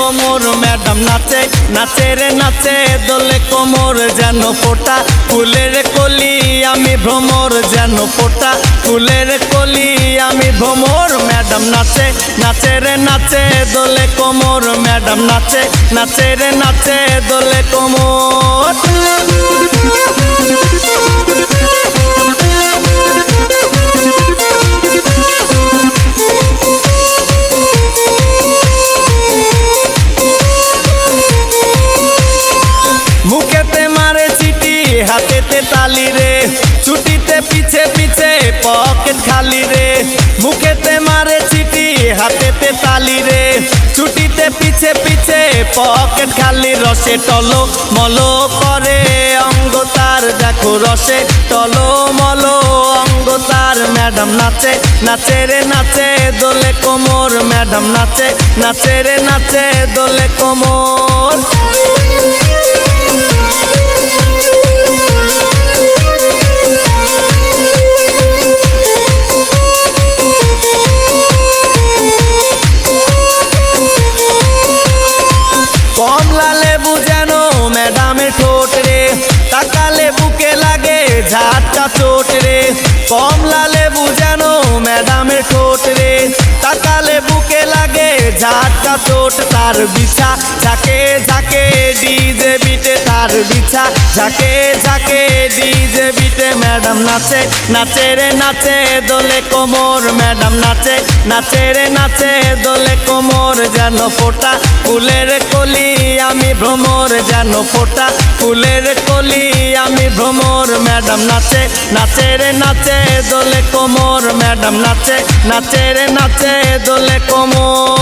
কোমর ম্যাডাম নাচে নাচে রে নাচে দোলে কোমর যেন ফোটা ফুলের কলি আমি ভ্রমর যেন ফোটা ফুলের কলি আমি ভ্রমর ম্যাডাম নাচে নাচে রে নাচে দোলে কোমর ম্যাডাম নাচে নাচে রে নাচে দোলে কোমর। মুখেতে মারে চিঠি হাতেতে তালি রে ছুটিতে পিছে পিছে পকেট খালি রে মুখেতে মারে চিঠি হাতেতে তালি রে ছুটিতে পিছে পিছে পকেট খালি রসে টলো মলো করে অঙ্গ তার দেখো রসে টলো মলো অঙ্গ তার ম্যাডাম নাচে নাচে রে নাচে দোলে কোমর ম্যাডাম নাচে নাচে রে নাচে দোলে কোমর। কমলা লেবু যেন ম্যাডামের ঠোঁট রে তাকালে বুকে লাগে ঝাটকা চোট রে কমলা লেবু যেন ম্যাডামের ঠোঁট রে তাকালে বুকে লাগে ঝাটকা চোট তার বিছা ঝাঁকে ঝাঁকে ডিজে বিটে তার বিছা ঝাঁকে ঝাঁকে ডিজে বিটে ম্যাডাম নাচে নাচে রে নাচে দোলে কোমর ম্যাডাম নাচে নাচে রে নাচে দোলে কোমর যেন ফোটা ফুলের কলি আমি ভ্রমর যেন ফোটা ফুলের কলি আমি ভ্রমর ম্যাডাম নাচে নাচে রে নাচে দোলে কোমর ম্যাডাম নাচে নাচে রে নাচে দোলে কোমর।